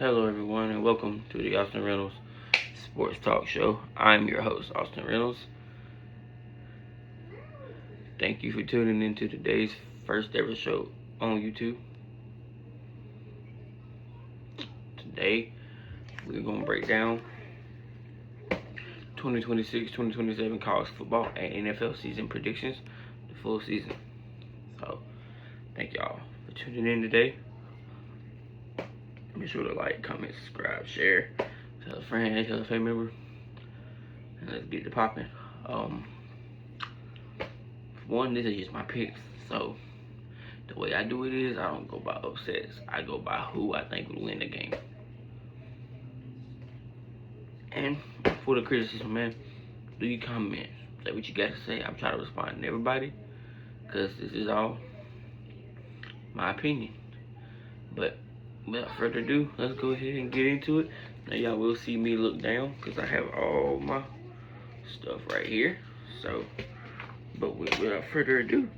Hello everyone and welcome to the Austin Reynolds Sports Talk Show. I'm your host, Austin Reynolds. Thank you for tuning in to today's first ever show on YouTube. Today, we're going to break down 2026-2027 college football and NFL season predictions, the full season. So, thank y'all for tuning in today. Be sure to like, comment, subscribe, share, tell a friend, tell a family member, and let's get it popping. For one, this is just my picks, so the way I do it is I don't go by upsets. I go by who I think will win the game. And for the criticism, man, do you comment? Say what you got to say. I'm trying to respond to everybody, because this is all my opinion. But without further ado, let's go ahead and get into it. Now y'all will see me look down because I have all my stuff right here. So, but without further ado,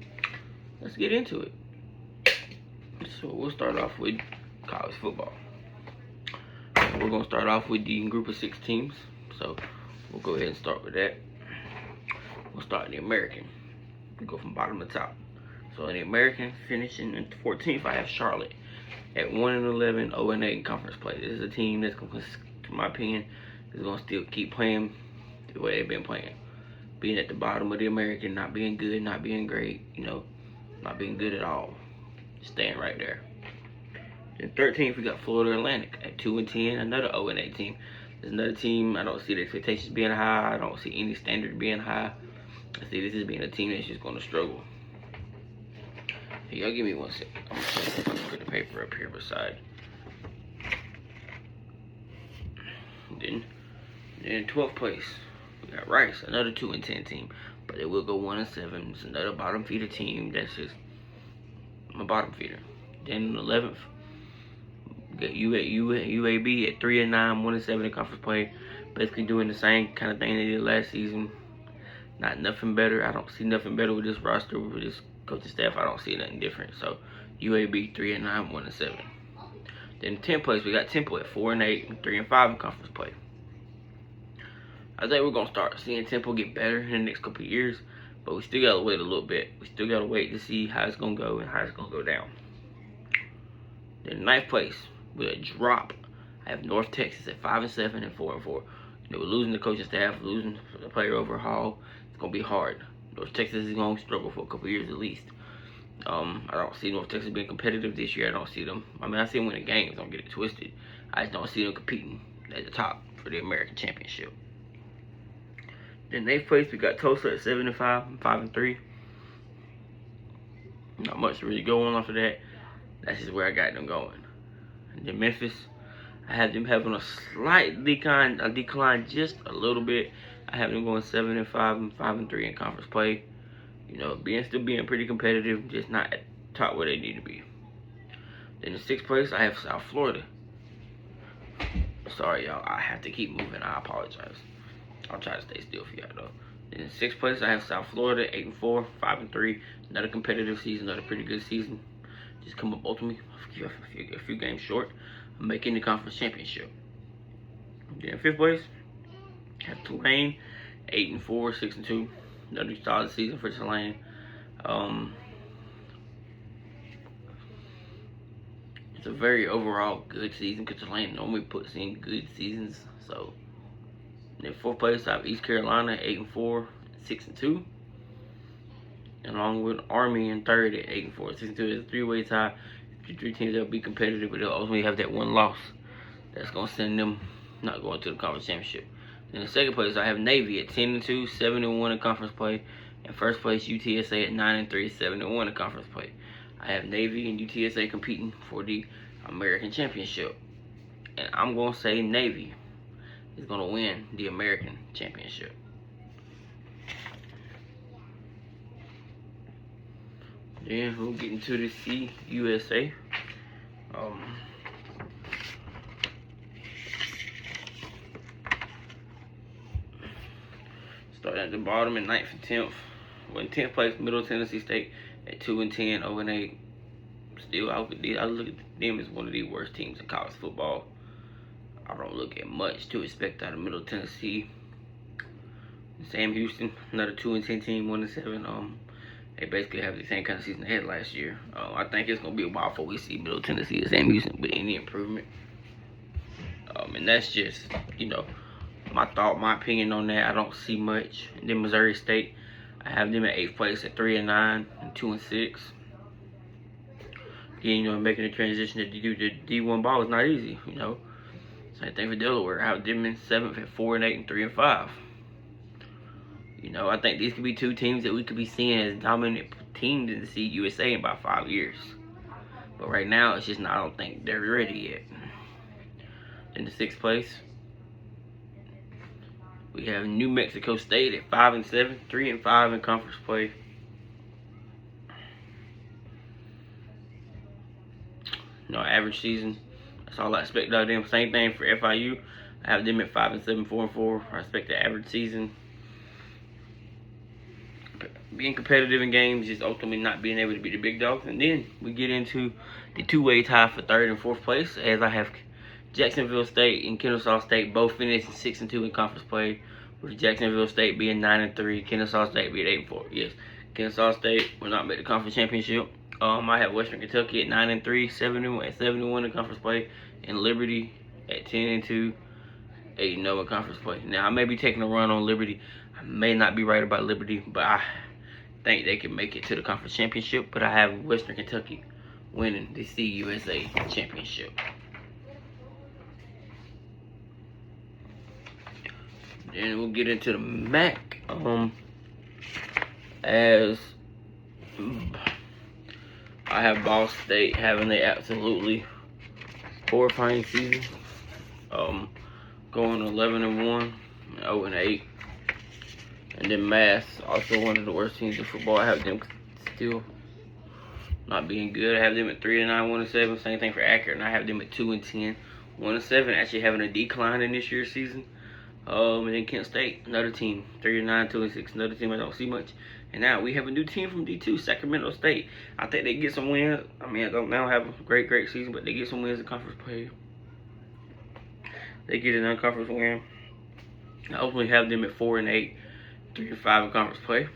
let's get into it. So we'll start off with college football. We're gonna start off with the group of 6 teams. So we'll go ahead and start with that. We'll start in the American. We go from bottom to top. So in the American, finishing in 14th, I have Charlotte at 1-11, 0-8 in conference play. This is a team that's going to, in my opinion, is going to still keep playing the way they've been playing. Being at the bottom of the American, not being good, not being great, not being good at all. Staying right there. Then 13th, we got Florida Atlantic at 2-10, another 0-8 team. There's another team, I don't see the expectations being high. I don't see any standard being high. I see this as being a team that's just going to struggle. Hey, y'all give me 1 second. I'm going to put the paper up here beside. Then 12th place, we got Rice, another 2-10 team. But they will go 1-7. It's another bottom feeder team. That's just a bottom feeder. Then 11th, we got UAB at 3-9, 1-7 in conference play. Basically doing the same kind of thing they did last season. Not nothing better. I don't see nothing better with this roster, with this coaching staff. I don't see nothing different. So UAB 3-9, 1-7. Then 10th place, we got Temple at 4-8, 3-5 in conference play. I think we're gonna start seeing Temple get better in the next couple of years, but we still gotta wait a little bit. We still gotta wait to see how it's gonna go and how it's gonna go down. Then 9th place, with a drop, I have North Texas at 5-7 and 4-4. We're losing the coaching staff, losing the player overhaul. It's gonna be hard. North Texas is gonna struggle for a couple years at least. I don't see North Texas being competitive this year. I don't see them. I mean, I see them winning games. Don't get it twisted. I just don't see them competing at the top for the American Championship. Then 8th place, we got Tulsa at 7-5 and 5-3. Not much to really go on off of that. That's just where I got them going. And then Memphis, I have them having a slight decline just a little bit. I have them going 7-5 and 5-3 in conference play. Still being pretty competitive, just not at the top where they need to be. Then in 6th place, I have South Florida. Sorry, y'all. I have to keep moving. I apologize. I'll try to stay still for y'all, though. Then in 6th place, I have South Florida, 8-4, 5-3. Another competitive season, another pretty good season. Just come up ultimately a few games short of making the conference championship. Then in 5th place, I have Tulane, 8-4, 6-2. Another solid season for Tulane. It's a very overall good season because Tulane normally puts in good seasons. So, in 4th place, I have East Carolina, 8-4, 6-2. And along with Army in 3rd at 8-4, 6-2. It's a 3-way tie. 3 teams that will be competitive, but they'll ultimately have that one loss that's going to send them not going to the conference championship. In the 2nd place, I have Navy at 10-2, 7-1 in conference play. In 1st place, UTSA at 9-3, 7-1 in conference play. I have Navy and UTSA competing for the American Championship. And I'm going to say Navy is going to win the American Championship. Then we'll get into the CUSA. Starting at the bottom in 9th and 10th. Well, in 10th place, Middle Tennessee State at 2-10, 0-8. Still, I look at them as one of the worst teams in college football. I don't look at much to expect out of Middle Tennessee. Sam Houston, another 2-10 team, 1-7. They basically have the same kind of season they had last year. I think it's gonna be a while before we see Middle Tennessee and Sam Houston with any improvement. And that's just, you know, my thought, my opinion on that. I don't see much. And then Missouri State, I have them at 8th place at 3-9 and 2-6. Again, you know, making the transition to D1 ball is not easy. You know, same thing for Delaware. I have them in 7th at 4-8 and 3-5. You know, I think these could be two teams that we could be seeing as dominant teams in the CUSA in about 5 years. But right now, it's just not. I don't think they're ready yet. In the 6th place, we have New Mexico State at 5-7, 3-5 in conference play. You know, average season. That's all I expect out of them. Same thing for FIU. I have them at 5-7, 4-4. I expect the average season. Being competitive in games, just ultimately not being able to beat the big dogs. And then we get into the two-way tie for 3rd and 4th place, as I have Jacksonville State and Kennesaw State both finishing 6-2 in conference play, with Jacksonville State being 9-3, Kennesaw State being 8-4. Yes, Kennesaw State will not make the conference championship. I have Western Kentucky at 9-3, 71 in conference play, and Liberty at 10-2, 8-0 in conference play. Now I may be taking a run on Liberty. I may not be right about Liberty, but I think they can make it to the conference championship. But I have Western Kentucky winning the CUSA championship. Then we'll get into the MAC. As I have Ball State having an absolutely horrifying season. Going 11-1, 0-8. And then Mass, also one of the worst teams in football. I have them still not being good. I have them at 3-9, 1-7. Same thing for Akron. I have them at 2-10, 1-7. Actually having a decline in this year's season. And then Kent State, another team, 3-9, 2-6. Another team I don't see much. And now we have a new team from D2, Sacramento State. I think they get some wins. I mean, I don't now have a great season, but they get some wins in conference play. They get an unconference win. I ultimately have them at 4-8. 3-5 in conference play.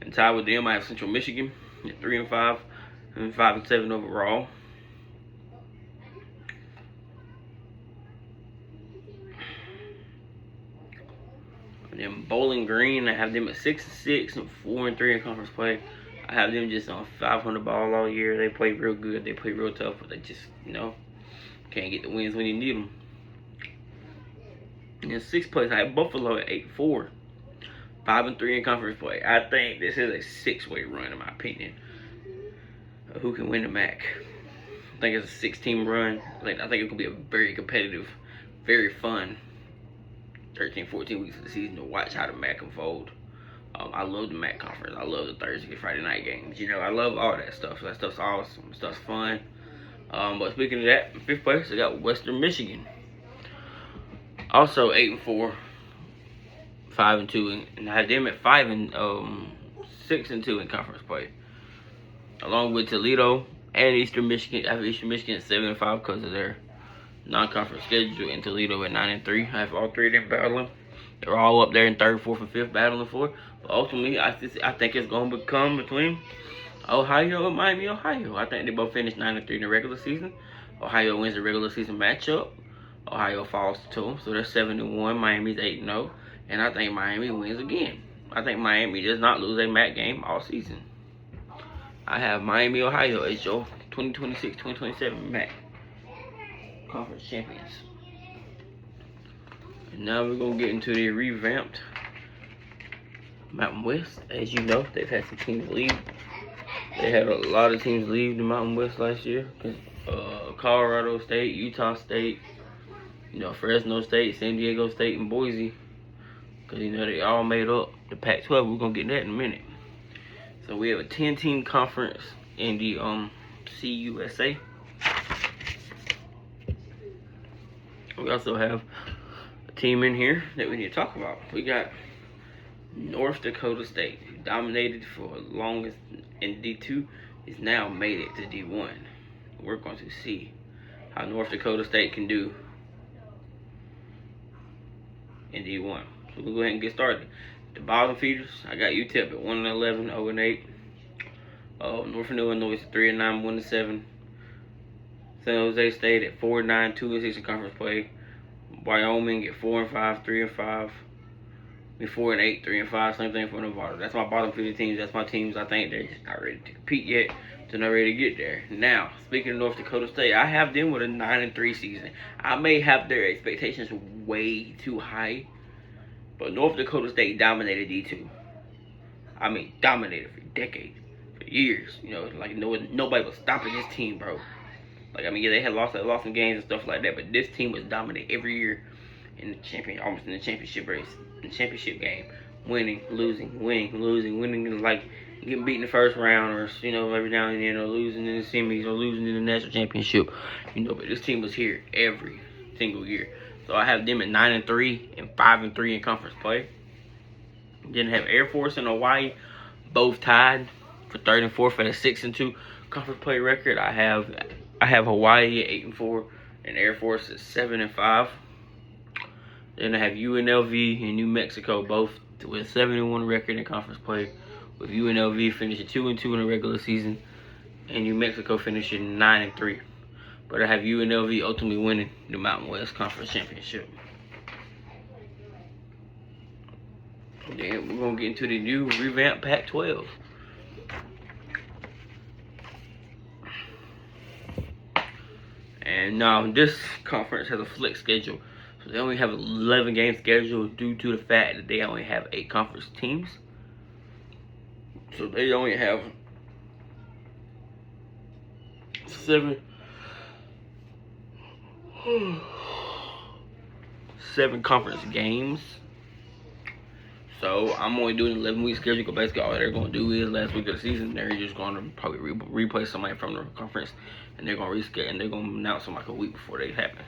And tied with them, I have Central Michigan at 3-5 and 5-7 overall. And then Bowling Green, I have them at 6-6 and 4-3 in conference play. I have them just on 500 ball all year. They play real good. They play real tough, but they just, you know, can't get the wins when you need them. In 6th place, I have Buffalo at 8-4, 5-3 in conference play. I think this is a 6-way run, in my opinion. Who can win the MAC? I think it's a 6-team run. I think it could be a very competitive, very fun 13, 14 weeks of the season to watch how the MAC unfold. I love the MAC conference. I love the Thursday, Friday night games. You know, I love all that stuff. That stuff's awesome. Stuff's fun. But speaking of that, in 5th place, I got Western Michigan. Also 8-4, 5-2, and I had them at 6-2 in conference play. Along with Toledo and Eastern Michigan. I have Eastern Michigan at 7-5 because of their non-conference schedule, and Toledo at 9-3. I have all three of them battling. They're all up there in 3rd, 4th, and 5th battling for it. But ultimately, I think it's going to become between Ohio and Miami, Ohio. I think they both finished 9-3 in the regular season. Ohio wins the regular season matchup. Ohio falls to them, so they're 7-1. Miami's 8-0, and I think Miami wins again. I think Miami does not lose a MAC game all season. I have Miami, Ohio as your 2026-2027 MAC conference champions. And now we're gonna get into the revamped Mountain West. As you know, they've had some teams leave. They had a lot of teams leave the Mountain West last year. Colorado State, Utah State, you know, Fresno State, San Diego State, and Boise. Because, you know, they all made up the Pac-12. We're going to get that in a minute. So we have a 10-team conference in the CUSA. We also have a team in here that we need to talk about. We got North Dakota State, who dominated for the longest in D2, is now made it to D1. we're going to see how North Dakota State can do in D1. So we'll go ahead and get started. The bottom feeders, I got UTEP at 1-11, 0-8. Northern Illinois at 3-9, 1-7. San Jose State at 4-9, 2-6 in conference play. Wyoming at 4-5, 3-5. 4-8, 3-5. Same thing for Nevada. That's my bottom feeder teams. That's my teams. I think they're just not ready to compete yet. They're not ready to get there. Now, speaking of North Dakota State, I have them with a 9-3 season. I may have their expectations way too high, but North Dakota State dominated D2. I mean, dominated for decades, for years. You know, like nobody was stopping this team, bro. Like, I mean, yeah, they lost some games and stuff like that, but this team was dominant every year in the almost in the championship race, in the championship game, winning, losing, like getting beat in the first round, or you know, every now and then, or losing in the semis, or losing in the national championship. You know, but this team was here every single year. So I have them at 9-3 and 5-3 in conference play. Then have Air Force and Hawaii both tied for 3rd and 4th at a 6-2 conference play record. I have Hawaii at 8-4 and Air Force at 7-5. Then I have UNLV and New Mexico both with a 7-1 record in conference play, with UNLV finishing 2-2 in the regular season and New Mexico finishing 9-3. But I have UNLV ultimately winning the Mountain West Conference Championship. Then we're going to get into the new revamped Pac-12. And now this conference has a flex schedule. So they only have 11 games scheduled due to the fact that they only have 8 conference teams. So they only have 7 conference games. So I'm only doing an 11-week schedule, because basically all they're going to do is last week of the season, they're just going to probably replay somebody from the conference, and they're going to reschedule, and they're going to announce them like a week before they happen.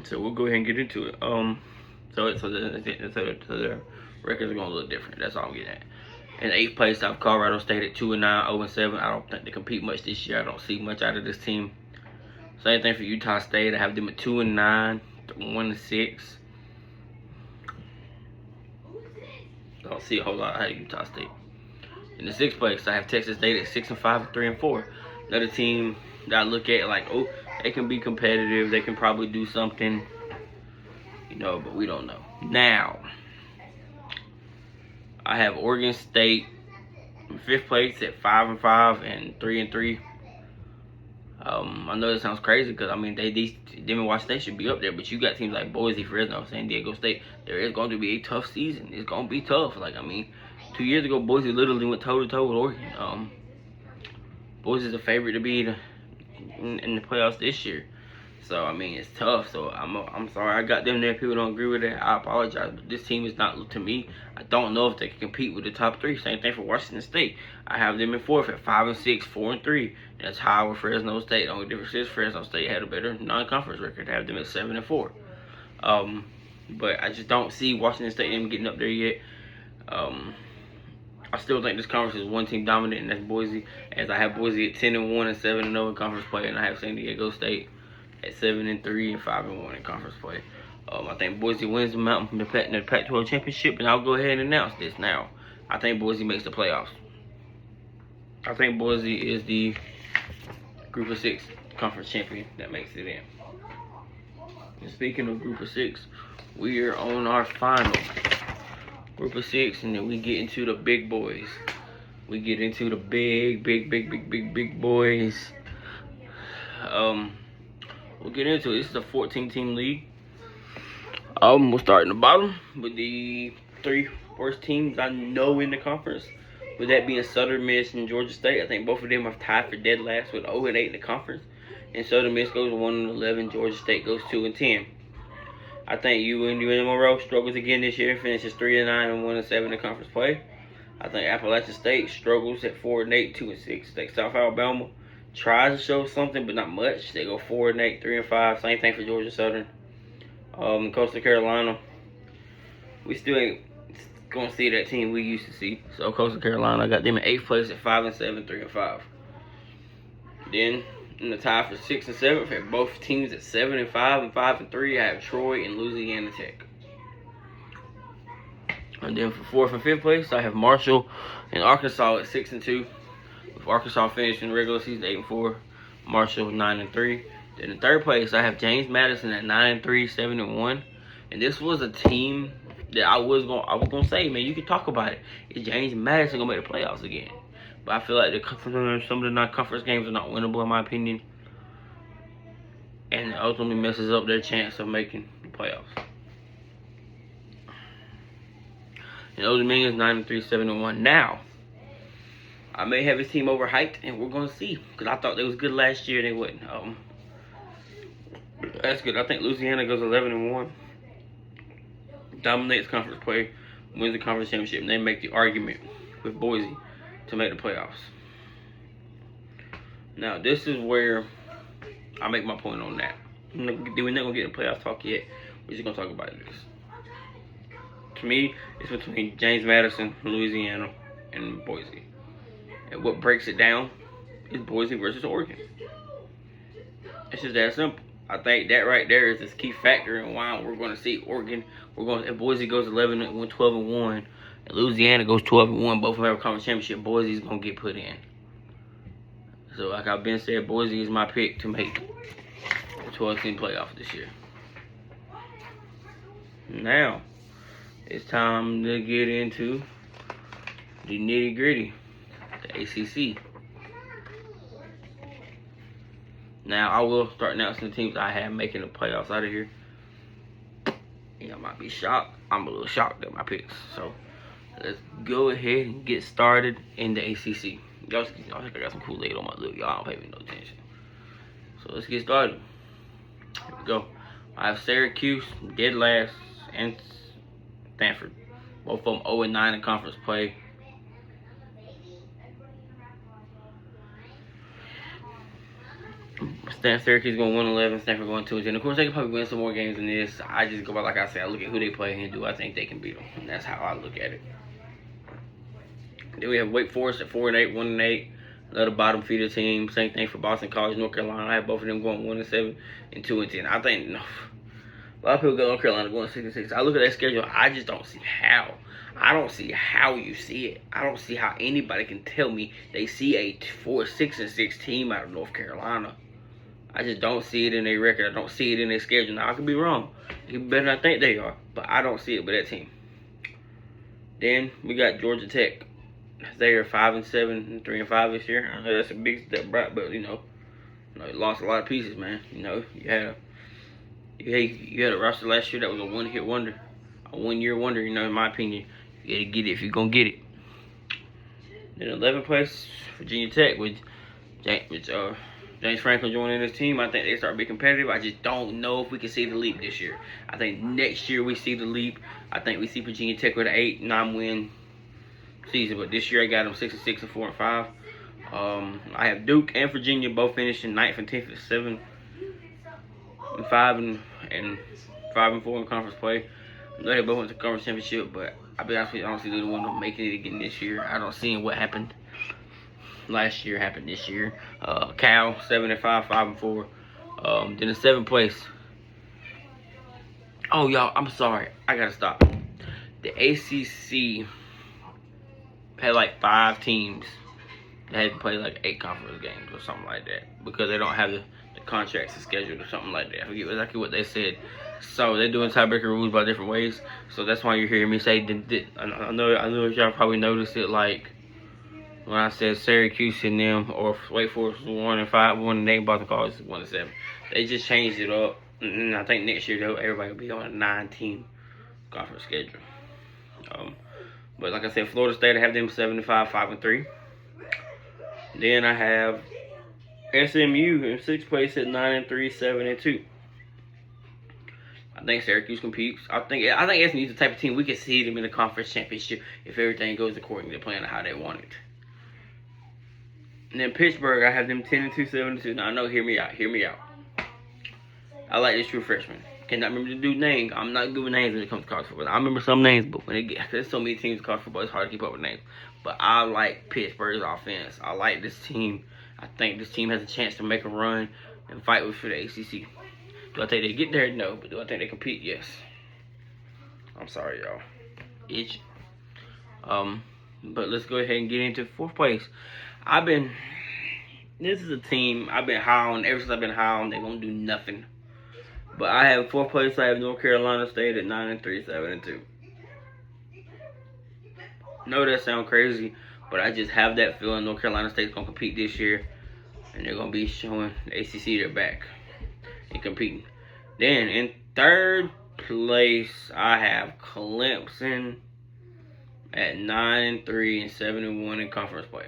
So we'll go ahead and get into it. So the records are going to look different. That's all I'm getting at. In 8th place, I have Colorado State at 2-9, 0-7. I don't think they compete much this year. I don't see much out of this team. Same thing for Utah State. I have them at 2-9, 1-6. I don't see a whole lot out of Utah State. In the 6th place, I have Texas State at 6-5, 3-4. Another team that I look at like, oh, they can be competitive. They can probably do something, you know, but we don't know. Now, I have Oregon State in 5th place at 5-5 and 3-3. I know that sounds crazy, because I mean them and Washington State should be up there, but you got teams like Boise, Fresno, San Diego State. There is going to be a tough season. It's going to be tough. Like, I mean, 2 years ago, Boise literally went toe to toe with Oregon. Boise's a favorite to be in the playoffs this year. So I mean, it's tough. So I'm sorry I got them there. People don't agree with that. I apologize, but this team is not, to me, I don't know if they can compete with the top 3. Same thing for Washington State. I have them in 4th at 5-6, 4-3. That's high with Fresno State. The only difference is Fresno State had a better non-conference record. I have them at 7-4. But I just don't see Washington State even getting up there yet. I still think this conference is one team dominant, and that's Boise. As I have Boise at 10-1 and 7-0 in conference play, and I have San Diego State at 7-3 and 5-1 in conference play. I think Boise wins the Pac-12 championship, and I'll go ahead and announce this now. I think Boise makes the playoffs. I think Boise is the Group of 6 conference champion that makes it in. And speaking of Group of 6, we are on our final Group of 6, and then we get into the big boys. We get into the big boys. We'll get into it. This is a 14-team league. We'll start in the bottom with the 3 worst teams I know in the conference. With that being Southern Miss and Georgia State. I think both of them are tied for dead last with 0-8 in the conference. And Southern Miss goes 1-11. Georgia State goes 2-10. I think UNMRO struggles again this year. Finishes 3-9 and 1-7 in conference play. I think Appalachian State struggles at 4-8, 2-6. I think South Alabama tries to show something, but not much. They go 4-8, 3-5. Same thing for Georgia Southern. Coastal Carolina, we still ain't gonna see that team we used to see. So Coastal Carolina, I got them in 8th place at 5-7, 3-5. Then in the tie for 6th and 7th, I have both teams at 7 and 5 and 5 and 3. I have Troy and Louisiana Tech. And then for 4th and 5th place, I have Marshall and Arkansas at 6 and 2. With Arkansas finishing regular season 8 and 4, Marshall 9 and 3. Then in 3rd place, I have James Madison at 9 and 3, 7 and 1. And this was a team that I was gonna say, man, you can talk about it. Is James Madison gonna make the playoffs again? But I feel like some of the non-conference games are not winnable in my opinion, and it ultimately messes up their chance of making the playoffs. And Old Dominion's 9 and 3, 7 and 1. Now, I may have his team overhyped, and we're gonna see, because I thought they was good last year. They wouldn't. That's good. I think Louisiana goes 11 and 1. Dominates conference play, wins the conference championship, and they make the argument with Boise to make the playoffs. Now, this is where I make my point on that. We're not gonna get in playoff talk yet. We're just gonna talk about this. To me, it's between James Madison, Louisiana, and Boise. And what breaks it down is Boise versus Oregon. It's just that simple. I think that right there is this key factor in why we're going to see Oregon. If Boise goes 11 and 12 and 1, and Louisiana goes 12 and 1, both of them have a conference championship, Boise's going to get put in. So, like I've been said, Boise is my pick to make the 12-team playoff this year. Now, it's time to get into the nitty-gritty, the ACC. Now, I will start announcing the teams I have making the playoffs out of here. Y'all might be shocked. I'm a little shocked at my picks. So, let's go ahead and get started in the ACC. Y'all think I got some Kool-Aid on my lip. Y'all don't pay me no attention. So, let's get started. Here we go. I have Syracuse, dead last, and Stanford. Both of them 0 and 9 in conference play. Syracuse going 1-11, Stanford going 2-10. Of course, they can probably win some more games than this. I just go by, like I said, I look at who they play and do I think they can beat them. And that's how I look at it. Then we have Wake Forest at 4-8, 1-8. Another bottom feeder team. Same thing for Boston College, North Carolina. I have both of them going 1-7 and 2-10. I think a lot of people go North Carolina going 6-6. I look at that schedule. I just don't see how. I don't see how you see it. I don't see how anybody can tell me they see a 6-6 team out of North Carolina. I just don't see it in their record. I don't see it in their schedule. Now, I could be wrong. They can be better than I think they are. But I don't see it with that team. Then, we got Georgia Tech. They are 5-7 and 3-5 this year. I know that's a big step back, but, you lost a lot of pieces, man. You had a roster last year that was a one-hit wonder. A one-year wonder, in my opinion. You got to get it if you're going to get it. Then 11th place, Virginia Tech with James Franklin joining this team. I think they start being competitive. I just don't know if we can see the leap this year. I think next year we see the leap. I think we see Virginia Tech with an 8-9 win season. But this year I got them 6-6 and 4-5. I have Duke and Virginia both finishing 9th and 10th at 7 and 5 and 5 and 4 in conference play. I know they both went to conference championship, but I'll be honest with you, I don't see either one of them making it again this year. I don't see what happened last year happened this year. Cal 7-5, 5-4. Then in 7th place. Oh, y'all, I'm sorry. I gotta stop. The ACC had like 5 teams that had to play like 8 conference games or something like that because they don't have the contracts scheduled or something like that. I forget exactly what they said. So they're doing tiebreaker rules by different ways. So that's why you're hearing me say. I know y'all probably noticed it like when I said Syracuse and them or Wake Forest 1-5, 1-8, Boston College 1-7. They just changed it up. And I think next year though everybody will be on a 9-team conference schedule. But like I said, Florida State, I have them 7-5, 5-3. Then I have SMU in 6th place at 9-3, 7-2. I think Syracuse competes. I think SMU is the type of team we can see them in the conference championship if everything goes according to plan how they want it. And then Pittsburgh, I have them 10-2, 7-2. Now I know, hear me out. I like this true freshman. Cannot remember the dude's name. I'm not good with names when it comes to college football. I remember some names, but there's so many teams in college football, it's hard to keep up with names. But I like Pittsburgh's offense. I like this team. I think this team has a chance to make a run and fight for the ACC. Do I think they get there? No. But do I think they compete? Yes. I'm sorry, y'all. Itch. But let's go ahead and get into 4th place. This is a team I've been high on. Ever since I've been high on, they're going to do nothing. But I have 4th place. I have North Carolina State at 9-3, 7-2. No, that sounds crazy, but I just have that feeling North Carolina State's going to compete this year. And they're going to be showing the ACC their back and competing. Then, in 3rd place, I have Clemson at 9-3 and 7-1 in conference play.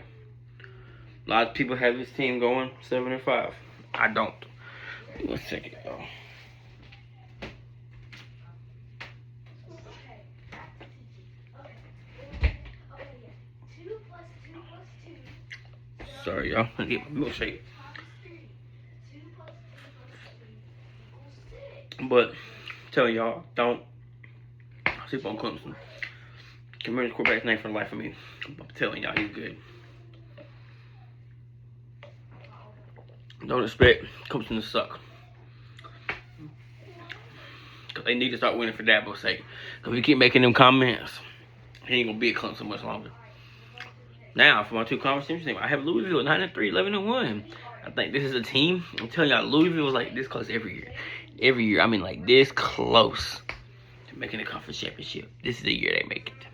A lot of people have this team going 7-5. I don't. Let's check it out. Sorry, y'all. Let me get my milkshake. But I'm telling y'all, don't sleep on Clemson. Can remember the quarterback's name for the life of me. I'm telling y'all, he's good. Don't expect Clemson to suck. Because they need to start winning for Dabo's sake. Because if we keep making them comments, he ain't going to be at Clemson much longer. Now, for my 2 conference teams, I have Louisville 9-3, 11-1. I think this is a team. I'm telling y'all, Louisville was like this close every year. Every year, I mean like this close to making the conference championship. This is the year they make it.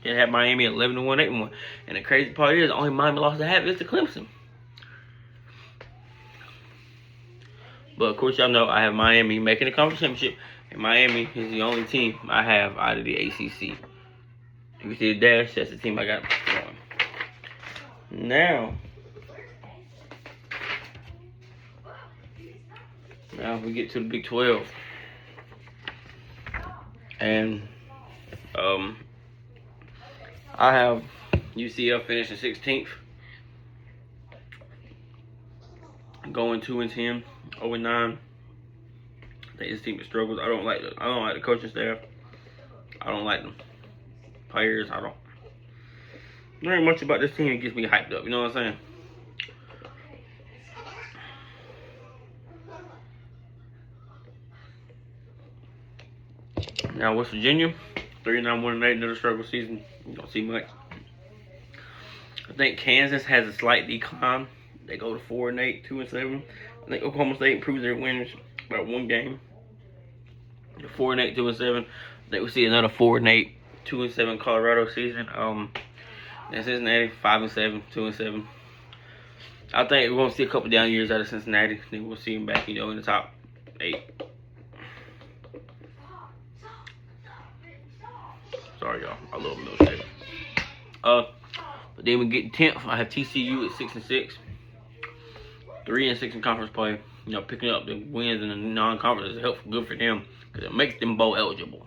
They have Miami at 11-1, 8-1. And the crazy part is, the only Miami loss they have is to Clemson. But of course, y'all know I have Miami making the conference championship. And Miami is the only team I have out of the ACC. If you see the dash, that's the team I got going. Now we get to the Big 12. And I have UCF finishing 16th. Going 2-10, 0-9. I think this team struggles. I don't like the coaching staff. I don't like them players. There ain't much about this team that gets me hyped up. You know what I'm saying? Now West Virginia, 3-9-1-8, another struggle season. You don't see much. I think Kansas has a slight decline. They go to 4-8, 2-7. I think Oklahoma State improves their wins by 1 game. 4-8, 2-7. I think we'll see another 4-8, 2-7 Colorado season. And Cincinnati 5-7, 2-7. I think we're gonna see a couple down years out of Cincinnati. Then we'll see them back, in the top 8. Sorry, y'all. I love milkshake. But then we get 10th. I have TCU at 6-6. 3-6 in conference play. Picking up the wins in the non-conference is helpful, good for them, because it makes them bowl eligible.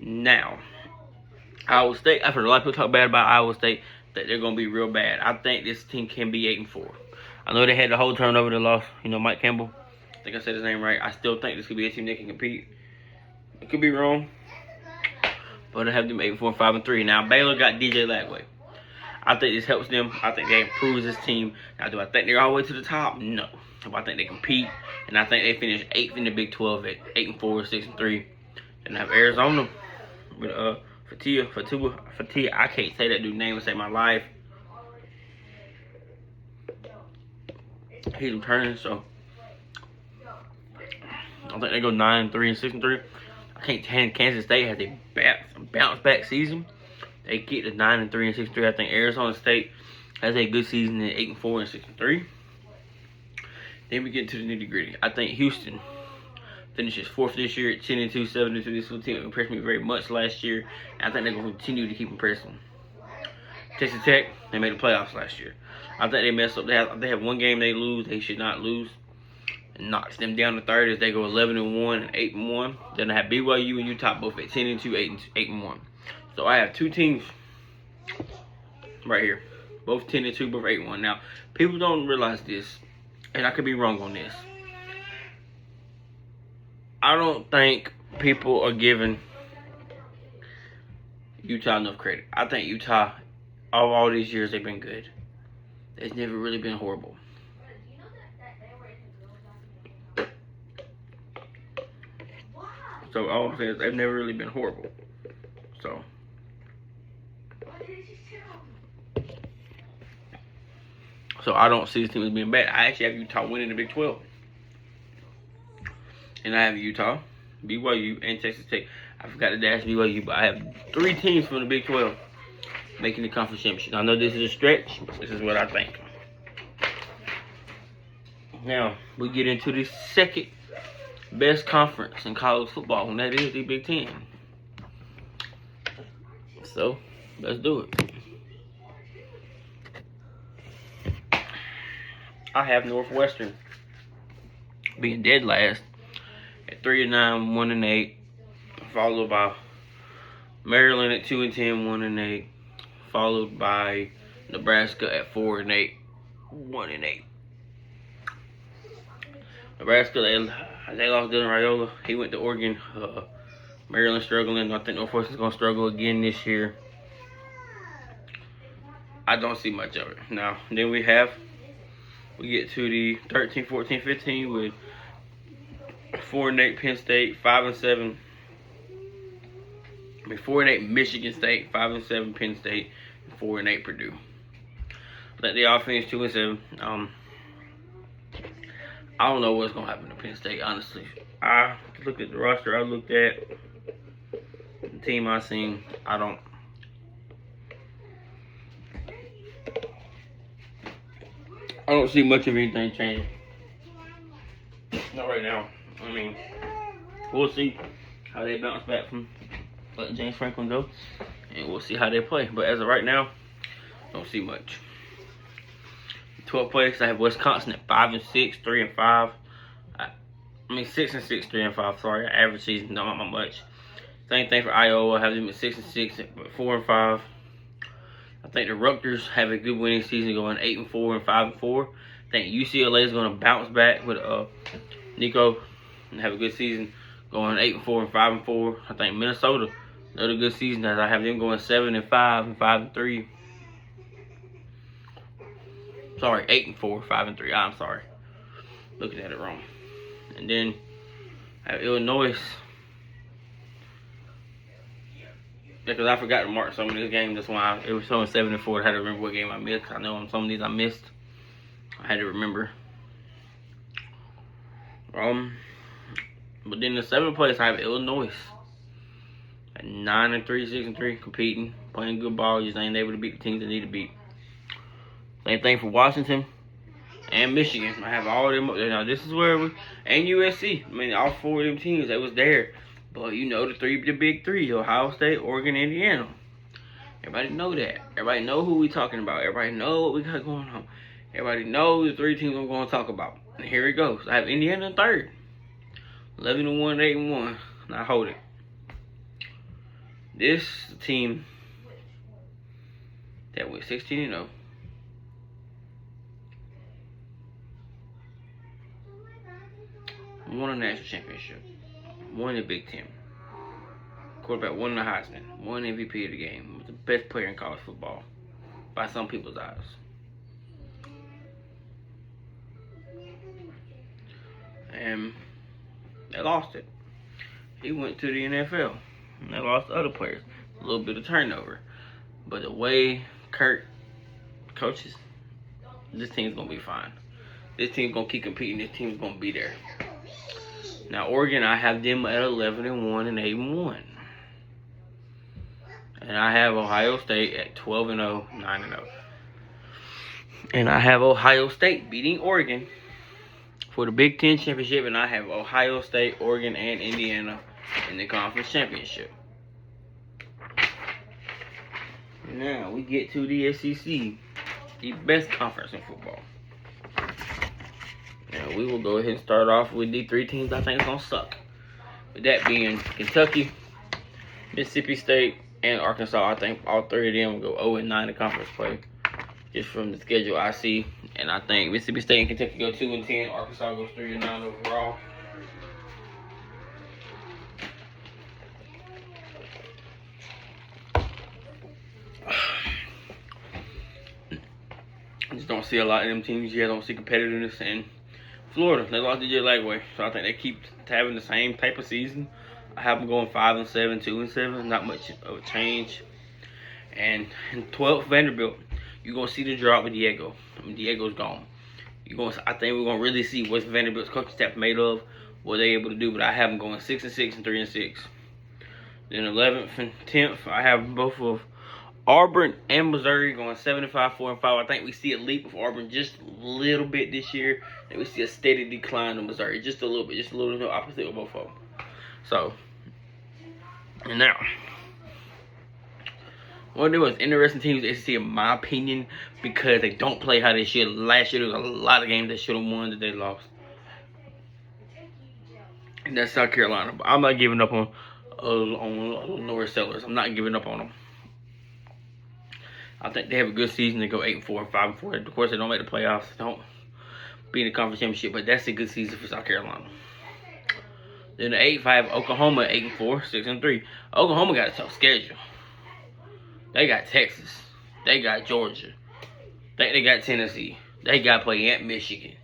Now, Iowa State. I've heard a lot of people talk bad about Iowa State, that they're gonna be real bad. I think this team can be 8-4. I know they had the whole turnover they lost. Mike Campbell. I think I said his name right. I still think this could be a team that can compete. It could be wrong, but I have them 8-4, 5-3. Now Baylor got DJ Lagway. I think this helps them. I think they improves this team. Now, do I think they're all the way to the top? No. But I think they compete, and I think they finish 8th in the Big 12 at 8-4, 6-3. And I have Arizona with Fatia. I can't say that dude's name and save my life. He's returning, so I think they go 9-3 and 6-3. I can't stand Kansas State has a bounce back season. They get to 9-3 and 6-3. I think Arizona State has a good season at 8-4 and 6-3. Then we get to the nitty gritty. I think Houston finishes 4th this year at 10-2, 7-2. This team impressed me very much last year. And I think they're going to continue to keep impressing. Texas Tech, they made the playoffs last year. I think they messed up. They have 1 game they lose. They should not lose. And knocks them down to 3rd as they go 11-1 and 8-1. Then I have BYU and Utah both at 10-2, 8-1. So I have 2 teams right here, both 10-2, both 8-1. Now, people don't realize this, and I could be wrong on this. I don't think people are giving Utah enough credit. I think Utah, all these years, they've been good. it's never really been horrible. So all I'm saying is they've never really been horrible. So I don't see this team as being bad. I actually have Utah winning the Big 12. And I have Utah, BYU, and Texas Tech. I forgot to dash BYU, but I have 3 teams from the Big 12 making the conference championship. I know this is a stretch, but this is what I think. Now, we get into the second best conference in college football, and that is the Big 10. So, let's do it. I have Northwestern being dead last at 3-9, 1-8, followed by Maryland at 2-10, 1-8, followed by Nebraska at 4-8, 1-8. Nebraska, they lost Dylan Raiola. He went to Oregon. Maryland struggling. I think Northwestern's gonna struggle again this year. I don't see much of it. Now, then we get to the 13, 14, 15 with 4-8 Penn State, 5-7. 4-8 Michigan State, 5-7 Penn State, 4-8 Purdue. Let the offense 2-7. I don't know what's gonna happen to Penn State, honestly. I looked at the roster. I looked at the team I seen. I don't see much of anything changing. Not right now. I mean, we'll see how they bounce back from letting James Franklin go, and we'll see how they play. But as of right now, don't see much. 12th place, I have Wisconsin at 5-6, 3-5. 6-6, 3-5. Sorry, average season, not much. Same thing for Iowa. I have them at 6-6, but 4-5. I think the Rutgers have a good winning season, going 8-4 and 5-4. I think UCLA is going to bounce back with Nico and have a good season, going 8-4 and 5-4. I think Minnesota, another good season, as I have them going 7-5 and 5-3. Sorry, 8-4, 5-3. I'm sorry, looking at it wrong. And then I have Illinois. Because I forgot to mark some of this game. That's why it was showing 7-4. I had to remember what game I missed. I know on some of these I missed. I had to remember. But then the 7th place I have Illinois at 9-3, 6-3, competing, playing good ball. Just ain't able to beat the teams they need to beat. Same thing for Washington and Michigan. I have all of them up there. Now this is where and USC. I mean, all 4 of them teams that was there. But you know the big three: Ohio State, Oregon, Indiana. Everybody know that. Everybody know who we talking about. Everybody know what we got going on. Everybody knows the 3 teams I'm going to talk about. And here it goes. I have Indiana in 3rd, 11-1, 8-1. Now hold it. This team that went 16-0. Won a national championship. Won the Big Ten. Quarterback won the Heisman. Won MVP of the game. Was the best player in college football by some people's eyes. And they lost it. He went to the NFL. And they lost other players. A little bit of turnover. But the way Kurt coaches, this team's going to be fine. This team's going to keep competing. This team's going to be there. Now, Oregon, I have them at 11-1 and 8-1. And I have Ohio State at 12-0, 9-0. And I have Ohio State beating Oregon for the Big Ten championship. And I have Ohio State, Oregon, and Indiana in the conference championship. Now, we get to the SEC, the best conference in football. Now, we will go ahead and start off with the 3 teams I think are going to suck. With that being Kentucky, Mississippi State, and Arkansas. I think all 3 of them will go 0-9 in conference play. Just from the schedule I see. And I think Mississippi State and Kentucky go 2-10. Arkansas goes 3-9 overall. I just don't don't see a lot of them teams yet. I don't see competitiveness. And Florida, they lost to Jet Lagway, so I think they keep having the same type of season. I have them going 5-7, 2-7, not much of a change. And in 12th, Vanderbilt, you're gonna see the drop with Diego. I mean, Diego's gone. I think we're gonna really see what Vanderbilt's coaching staff made of, what they're able to do. But I have them going 6-6 and 3-6. Then 11th and 10th, I have both of Auburn and Missouri going 7-5, 4-5. I think we see a leap of Auburn just a little bit this year, and we see a steady decline of Missouri, just a little bit opposite of both of them. So, and now, one of the most interesting teams in the SEC, in my opinion, because they don't play how they should. Last year, there was a lot of games they should have won that they lost. And that's South Carolina. But I'm not giving up on North Sellers. I'm not giving up on them. I think they have a good season. They go 8-4 and 5-4. Of course, they don't make the playoffs. They don't be in the conference championship, but that's a good season for South Carolina. Then the 8-5 Oklahoma, 8-4, 6-3. Oklahoma got a tough schedule. They got Texas. They got Georgia. They got Tennessee. They got to play at Michigan.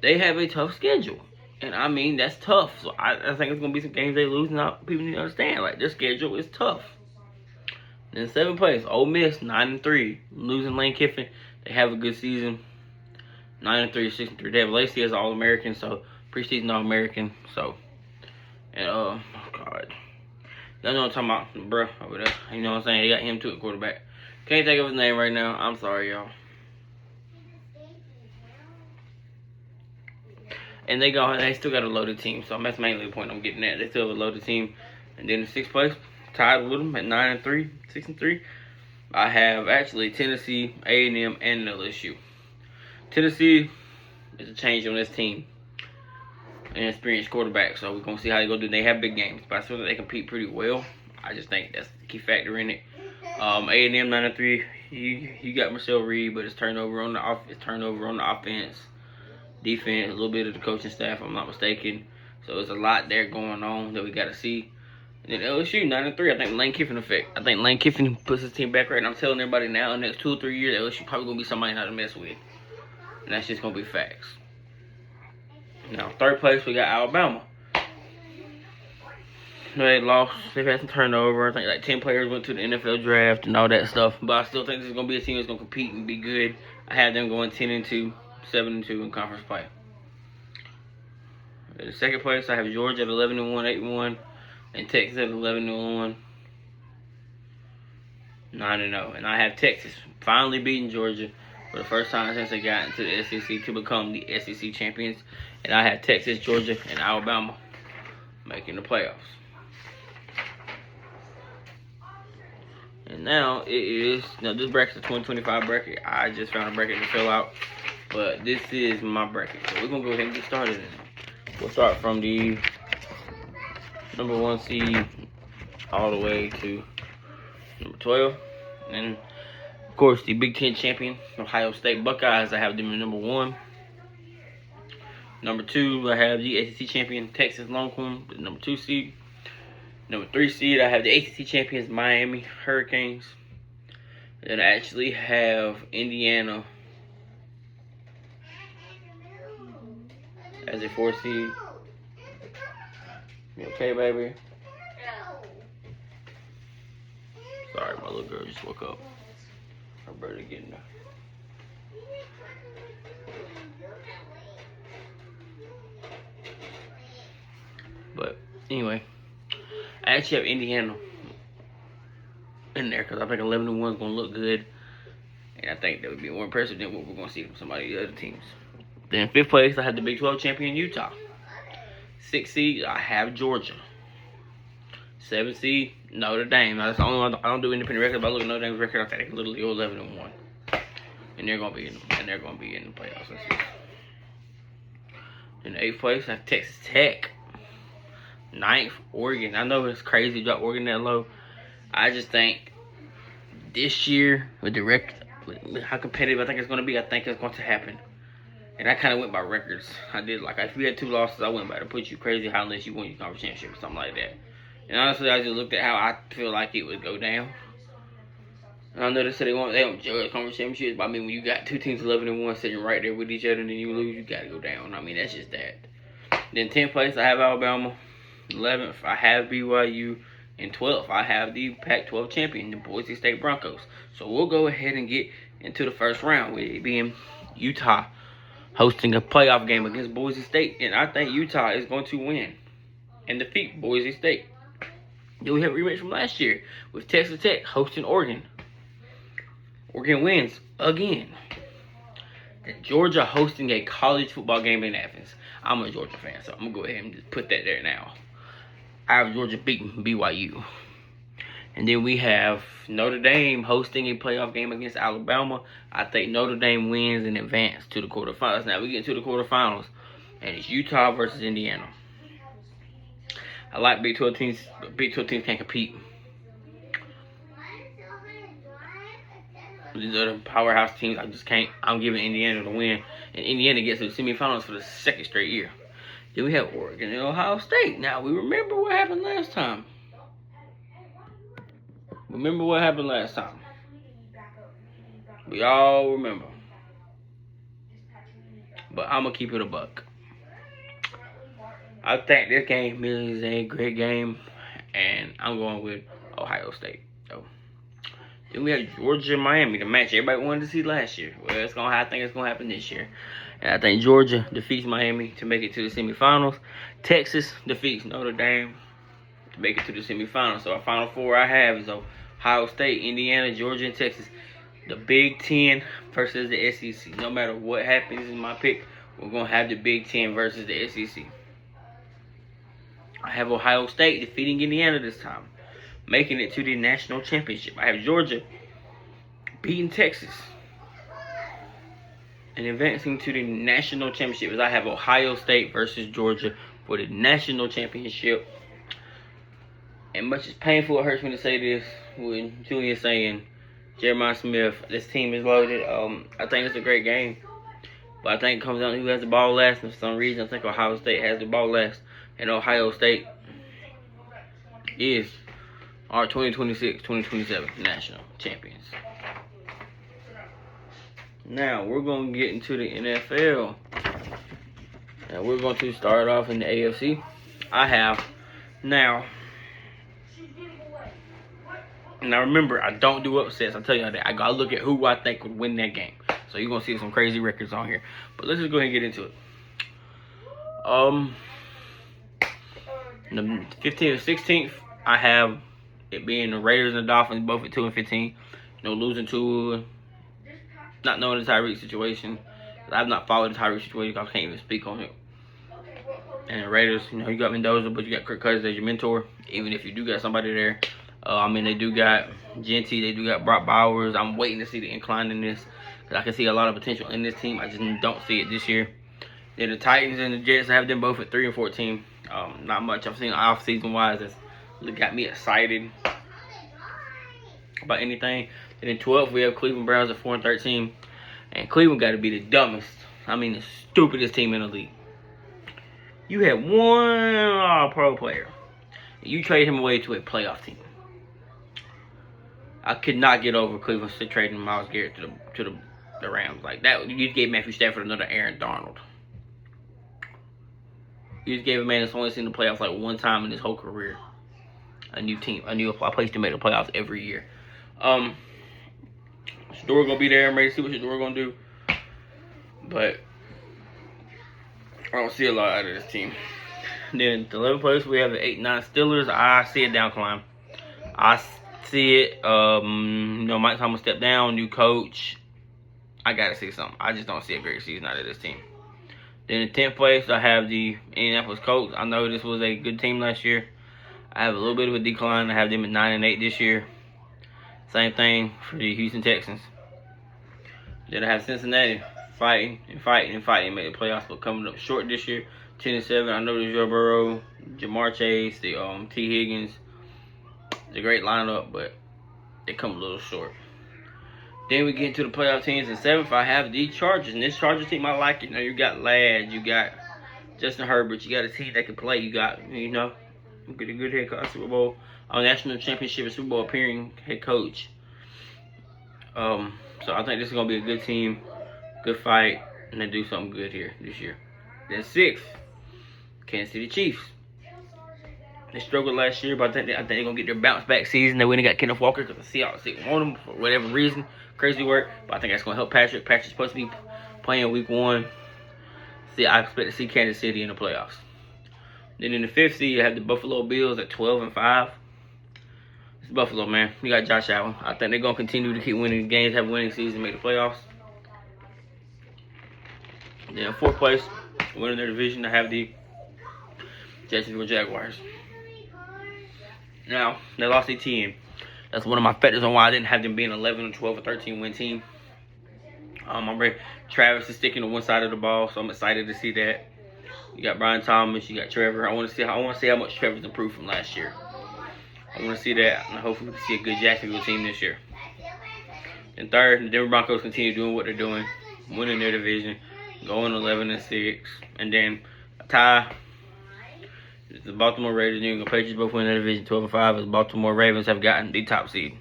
They have a tough schedule. And I mean, that's tough. So I think it's going to be some games they lose. Now people need to understand, like, their schedule is tough. Then 7th place, Ole Miss, 9-3. Losing Lane Kiffin. They have a good season. 9-3, 6-3. They have Lacey as All-American, so preseason All-American. So, and oh God. Y'all know what I'm talking about, bro, over there. You know what I'm saying? They got him too at quarterback. Can't think of his name right now. I'm sorry, y'all. And they still got a loaded team, so that's mainly the point I'm getting at. They still have a loaded team. And then in 6th place, tied with them at 9-3, 6-3. I have actually Tennessee, A&M, and LSU. Tennessee is a change on this team. An experienced quarterback, so we're gonna see how they go do. They have big games, but I feel like they compete pretty well. I just think that's the key factor in it. A&M 9-3. You got Marcel Reed, but it's turnover on the offense, defense, a little bit of the coaching staff, if I'm not mistaken. So there's a lot there going on that we got to see. And then LSU 9-3. I think Lane Kiffin effect. I think Lane Kiffin puts his team back right. And I'm telling everybody now, in the next 2 or 3 years, LSU probably gonna be somebody not to mess with, and that's just gonna be facts. Now, 3rd place, we got Alabama. They lost. They've had some turnover. I think like 10 players went to the NFL draft and all that stuff. But I still think this is going to be a team that's going to compete and be good. I have them going 10-2, 7-2 in conference play. In 2nd place, I have Georgia at 11-1, 8-1. And Texas at 11-1, 9-0. And I have Texas finally beating Georgia for the first time since they got into the SEC to become the SEC champions. And I have Texas, Georgia, and Alabama making the playoffs. And now it is, this bracket's a 2025 bracket. I just found a bracket to fill out, but this is my bracket. So we're going to go ahead and get started. We'll start from the number 1 seed all the way to number 12. And of course, the Big Ten champion, Ohio State Buckeyes, I have them at number 1. Number 2, I have the ACC champion, Texas Longhorn, the number 2 seed. Number 3 seed, I have the ACC champions, Miami Hurricanes. And then I actually have Indiana as a 4 seed. You okay, baby? Sorry, my little girl just woke up. Her brother getting there. But anyway, I actually have Indiana in there because I think 11-1 is going to look good. And I think that would be more impressive than what we're going to see from some of the other teams. Then 5th place, I have the Big 12 champion, Utah. 6th seed, I have Georgia. 7th seed, Notre Dame. Now, that's the only one. I don't do independent records, but I look at Notre Dame's record. I think they can literally go 11-1, and they're going to be in the playoffs. In the 8th place, I have Texas Tech. 9th, Oregon. I know it's crazy to drop Oregon that low. I just think this year, with the record, with how competitive I think it's going to be, I think it's going to happen. And I kind of went by records. I did, like, if you had 2 losses, I went by to put you crazy high unless you won your conference championship or something like that. And honestly, I just looked at how I feel like it would go down. And I know they said they don't judge conference championships, but I mean, when you got two teams 11-1 sitting right there with each other, and then you lose, you gotta go down. I mean, that's just that. Then 10th place, I have Alabama. 11th, I have BYU. And 12th, I have the Pac-12 champion, the Boise State Broncos. So we'll go ahead and get into the first round, with it being Utah hosting a playoff game against Boise State. And I think Utah is going to win and defeat Boise State. Then we have a rematch from last year with Texas Tech hosting Oregon. Oregon wins again. Georgia hosting a college football game in Athens. I'm a Georgia fan, so I'm going to go ahead and just put that there now. I have Georgia beating BYU. And then we have Notre Dame hosting a playoff game against Alabama. I think Notre Dame wins and advance to the quarterfinals. Now we get into the quarterfinals, and it's Utah versus Indiana. I like Big 12 teams, but Big 12 teams can't compete. These other powerhouse teams, I just can't. I'm giving Indiana the win. And Indiana gets to the semifinals for the second straight year. Then we have Oregon and Ohio State. Now, we remember what happened last time. We all remember. But I'm going to keep it a buck. I think this game is a great game. And I'm going with Ohio State. So, then we have Georgia and Miami, the match everybody wanted to see last year. Well, I think it's going to happen this year. And I think Georgia defeats Miami to make it to the semifinals. Texas defeats Notre Dame to make it to the semifinals. So our final four I have is Ohio State, Indiana, Georgia, and Texas. The Big Ten versus the SEC. No matter what happens in my pick, we're going to have the Big Ten versus the SEC. I have Ohio State defeating Indiana this time, making it to the national championship. I have Georgia beating Texas and advancing to the national championship, as I have Ohio State versus Georgia for the national championship. And much as painful it hurts me to say this, when Julian saying Jeremiah Smith, this team is loaded. I think it's a great game, but I think it comes down to who has the ball last. And for some reason, I think Ohio State has the ball last, and Ohio State is our 2026-2027 national champions. Now, we're going to get into the NFL. And we're going to start off in the AFC. Now remember, I don't do upsets. I'll tell you that. I got to look at who I think would win that game. So you're going to see some crazy records on here. But let's just go ahead and get into it. The 15th and 16th, I have it being the Raiders and the Dolphins, both at 2-15. Losing to... Not knowing the Tyreek situation. I've not followed the Tyreek situation. I can't even speak on it. And the Raiders, you got Mendoza, but you got Kirk Cousins as your mentor. Even if you do got somebody there. They do got Genty. They do got Brock Bowers. I'm waiting to see the incline in this. Because I can see a lot of potential in this team. I just don't see it this year. Then the Titans and the Jets, I have them both at 3-14. Not much I've seen off-season wise that's got me excited about anything. And then 12th, we have Cleveland Browns at 4-13. And Cleveland got to be the dumbest, the stupidest team in the league. You had one All-Pro player. And you trade him away to a playoff team. I could not get over Cleveland trading Myles Garrett to the Rams. Like that, you just gave Matthew Stafford another Aaron Donald. You just gave a man that's only seen the playoffs like one time in his whole career. A new team, a place to make the playoffs every year. Shador gonna be there. I'm ready to see what Shador gonna do, but I don't see a lot out of this team. Then the 11th place, we have the 8-9 Steelers. I see a downcline. I see it. Mike Tomlin step down, new coach. I gotta see something. I just don't see a great season out of this team. Then in 10th place, I have the Indianapolis Colts. I know this was a good team last year. I have a little bit of a decline. I have them at 9-8 this year. Same thing for the Houston Texans. Then I have Cincinnati fighting, make the playoffs, but coming up short this year. 10-7. I know the Joe Burrow, Jamar Chase, the T. Higgins. It's a great lineup, but they come a little short. Then we get into the playoff teams. In 7th, I have the Chargers. And this Chargers team, I like it. You got Ladd, you got Justin Herbert, you got a team that can play. You got, you get a good head coach, Super Bowl, national championship, and Super Bowl appearing head coach. So I think this is gonna be a good team, good fight, and they do something good here this year. Then 6th, Kansas City Chiefs. They struggled last year, but I think they're gonna get their bounce back season. They went and got Kenneth Walker because the Seahawks didn't want him for whatever reason, crazy work. But I think that's gonna help Patrick. Patrick's supposed to be playing week 1. I expect to see Kansas City in the playoffs. Then in the 5th seed, you have the Buffalo Bills at 12-5. It's Buffalo, man. You got Josh Allen. I think they're gonna continue to keep winning games, have a winning season, make the playoffs. Then in 4th place, winning their division, I have the Jacksonville Jaguars. Now, they lost their team. That's one of my factors on why I didn't have them being 11 or 12 or 13 win team. I'm ready. Travis is sticking to one side of the ball, so I'm excited to see that. You got Brian Thomas, you got Trevor. I want to see how much Trevor's improved from last year. I want to see that, and hopefully we can see a good Jacksonville team this year. And 3rd, the Denver Broncos continue doing what they're doing, winning their division, going 11-6, and then a tie. The Baltimore Ravens, New England Patriots both win their division 12-5. As Baltimore Ravens have gotten the top seed.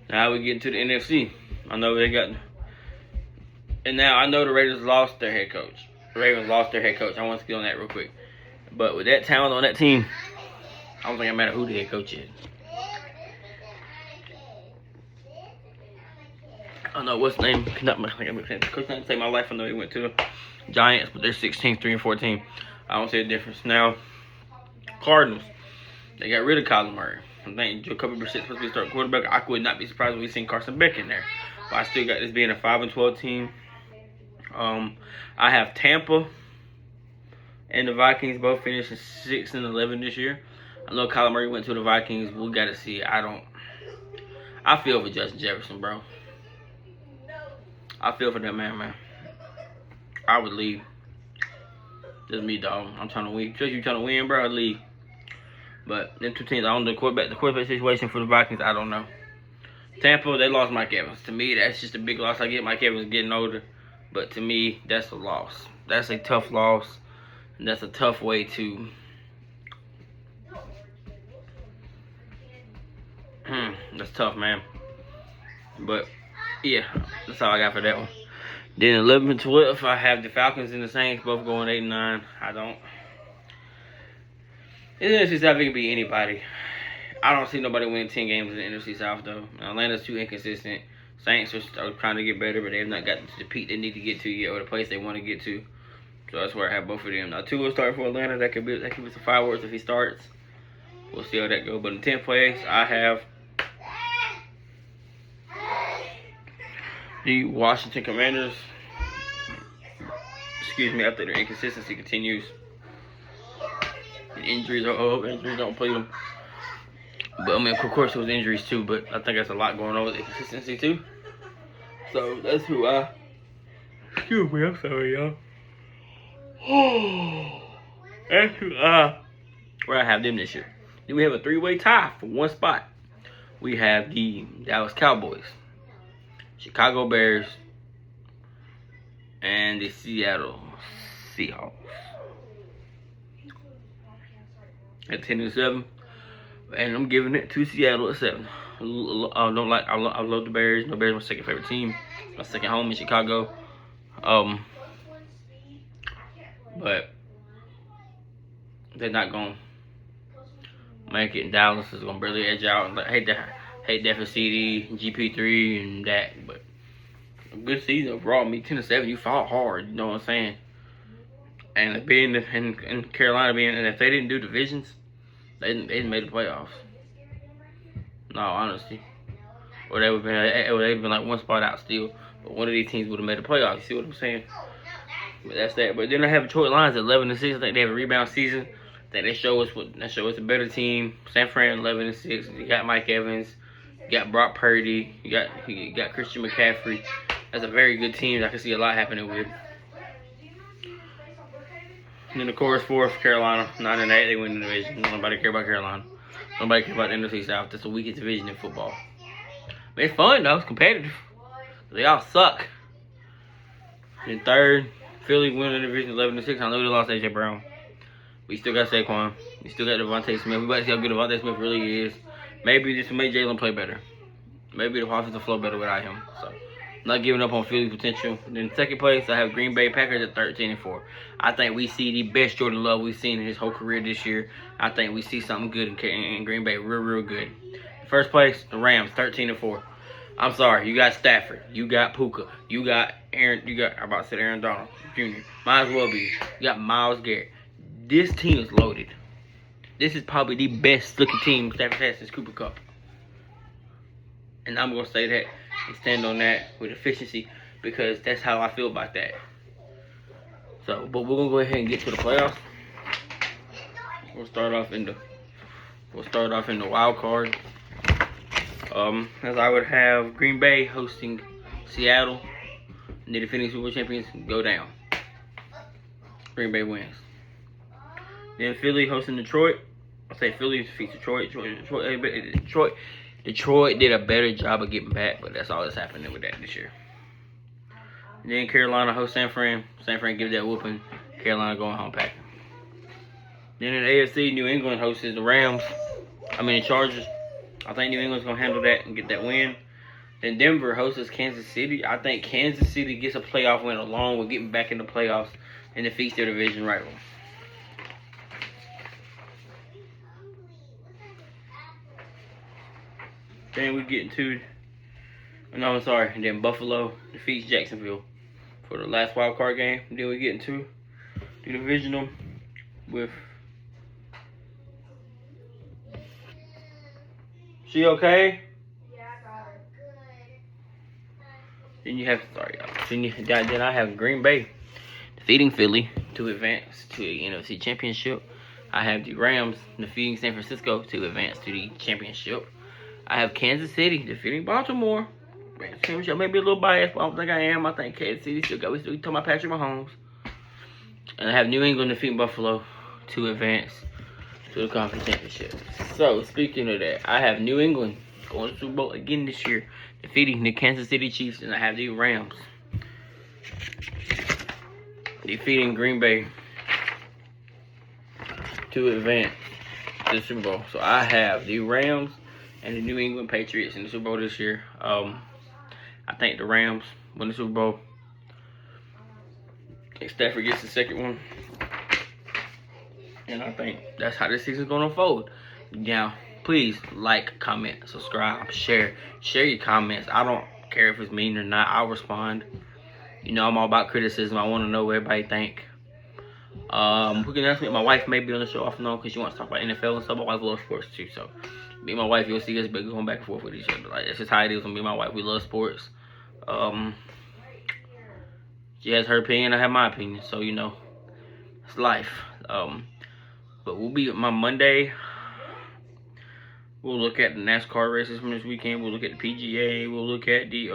Now we get into the NFC. I know they got, and now I know the Raiders lost their head coach. The Ravens lost their head coach. I want to get on that real quick. But with that talent on that team, I don't think it matters who the head coach is. I don't know what's the name. Coach not save my life. I know he went to the Giants, but they're 16, 3-14. I don't see a difference. Now, Cardinals, they got rid of Kyler Murray. I think Jacoby Brissett supposed to be starting quarterback. I would not be surprised if we seen Carson Beck in there. But I still got this being a 5-12 team. I have Tampa and the Vikings both finishing 6-11 this year. I know Kyler Murray went to the Vikings. We got to see. I feel for Justin Jefferson, bro. I feel for that man. I would leave. Just me, dog. I'm trying to win. Just you trying to win, bro, I'd leave. But them 2 teams, I don't know the quarterback situation for the Vikings, I don't know. Tampa, they lost Mike Evans. To me, that's just a big loss. I get Mike Evans getting older. But to me, that's a loss. That's a tough loss. And that's a tough way to... that's tough, man. But, yeah, that's all I got for that one. Then 11-12, I have the Falcons and the Saints both going 8-9. I don't... The NFC South, it can be anybody. I don't see nobody winning 10 games in the NFC South, though. Atlanta's too inconsistent. Saints are trying to get better, but they have not gotten to the peak they need to get to yet, or the place they want to get to. So that's where I have both of them. Now, Tua starting for Atlanta. That could be some fireworks if he starts. We'll see how that goes. But in 10th place, I have the Washington Commanders. Excuse me, after their inconsistency continues. Injuries don't play them. But I mean, of course, it was injuries too. But I think that's a lot going on with inconsistency too. So that's who I. Excuse me, I'm sorry, y'all. That's who where I have them this year. Then we have a 3-way tie for one spot. We have the Dallas Cowboys, Chicago Bears, and the Seattle Seahawks. At 10-7, and I'm giving it to Seattle at 7. I love the Bears. The Bears are my second favorite team. My second home in Chicago. But they're not gonna make it. And Dallas is gonna barely edge out. Hate that for CD, GP3, and that. But a good season overall. Me 10-7. You fought hard. You know what I'm saying? And being in Carolina, and if they didn't do divisions, they didn't make the playoffs. No, honestly, or they would have been like one spot out still. But one of these teams would have made the playoffs. You see what I'm saying? But that's that. But then I have Detroit Lions at 11-6. I think they have a rebound season. I think they show us a better team. San Fran 11-6. You got Mike Evans. You got Brock Purdy. You got Christian McCaffrey. That's a very good team. I can see a lot happening with. And then, of course, 4th, Carolina, 9-8, they win the division. Nobody care about Carolina. Nobody care about the NFC South. That's the weakest division in football. But it's fun, though. It's competitive. They all suck. And 3rd, Philly winning the division 11-6. I know they lost A.J. Brown. We still got Saquon. We still got Devontae Smith. We about to see how good Devontae Smith really is. Maybe this will make Jalen play better. maybe the offense will flow better without him. So, not giving up on Philly's potential. Then second place, I have Green Bay Packers at 13-4. I think we see the best Jordan Love we've seen in his whole career this year. I think we see something good in Green Bay, real good. First place, the Rams, 13-4. I'm sorry, you got Stafford, you got Puka, you got Aaron Donald Jr. Might as well be. You got Myles Garrett. This team is loaded. This is probably the best looking team Stafford has since Cooper Kupp. And I'm gonna say that and stand on that with efficiency because that's how I feel about that. So, but we're gonna go ahead and get to the playoffs. We'll start off in the wild card. As I would have Green Bay hosting Seattle, and the defending Super Bowl champions go down. Green Bay wins. Then Philly hosting Detroit. I say Philly defeats Detroit. Detroit did a better job of getting back, but that's all that's happening with that this year. And then Carolina hosts San Fran. San Fran gives that whooping. Carolina going home packing. Then in the AFC, New England hosts the Chargers. I think New England's going to handle that and get that win. Then Denver hosts Kansas City. I think Kansas City gets a playoff win along with getting back in the playoffs and defeats their division rival. Then we get into, and then Buffalo defeats Jacksonville for the last wild card game. And then we get into the divisional with. She okay? Yeah, I got her. Good. Then I have Green Bay defeating Philly to advance to the NFC Championship. I have the Rams defeating San Francisco to advance to the championship. I have Kansas City defeating Baltimore. Championship may be a little biased, but I don't think I am. I think Kansas City we still talking about Patrick Mahomes. And I have New England defeating Buffalo to advance to the conference championship. So, speaking of that, I have New England going to the Super Bowl again this year, defeating the Kansas City Chiefs, and I have the Rams defeating Green Bay to advance to the Super Bowl. So, I have the Rams and the New England Patriots in the Super Bowl this year. I think the Rams win the Super Bowl. I think Stafford gets the second one. And I think that's how this season's going to unfold. Now, please like, comment, subscribe, share. Share your comments. I don't care if it's mean or not. I'll respond. I'm all about criticism. I want to know what everybody think. We can ask me. My wife may be on the show off and on because she wants to talk about NFL and stuff. My wife loves sports too. So, me and my wife, you'll see us going back and forth with each other. Like, that's just how it is with me and my wife. We love sports. She has her opinion. I have my opinion. So, it's life. But we'll be my Monday. We'll look at the NASCAR races from this weekend. We'll look at the PGA. We'll look at the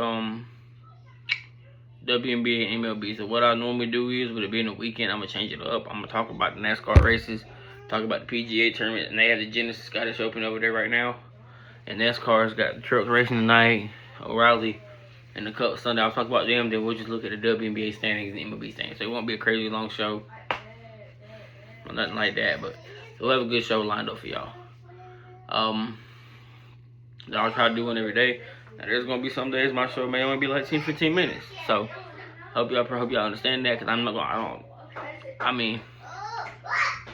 WNBA and MLB. So what I normally do is, with it being a weekend, I'm gonna change it up. I'm gonna talk about the NASCAR races, talk about the PGA tournament, and they have the Genesis Scottish Open over there right now. And NASCAR's got the trucks racing tonight, O'Reilly, and the Cup Sunday. I'll talk about them. Then we'll just look at the WNBA standings and MLB standings. So it won't be a crazy long show. Nothing like that, but we'll have a good show lined up for y'all. I'll try to do one every day. Now, there's gonna be some days my show may only be like 10-15 minutes. So hope y'all understand that, because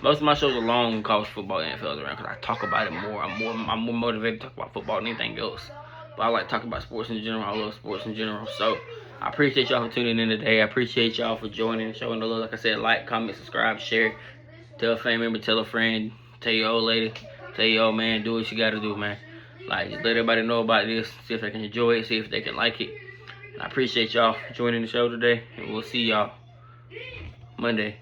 most of my shows are long college football and NFL around, because I talk about it more. I'm more motivated to talk about football than anything else. But I like talking about sports in general. I love sports in general. So I appreciate y'all for tuning in today. I appreciate y'all for joining, showing the love. Like I said, like, comment, subscribe, share. Tell a family member, tell a friend, tell your old lady, tell your old man, do what you gotta do, man. Like, just let everybody know about this, see if they can enjoy it, see if they can like it. And I appreciate y'all joining the show today, and we'll see y'all Monday.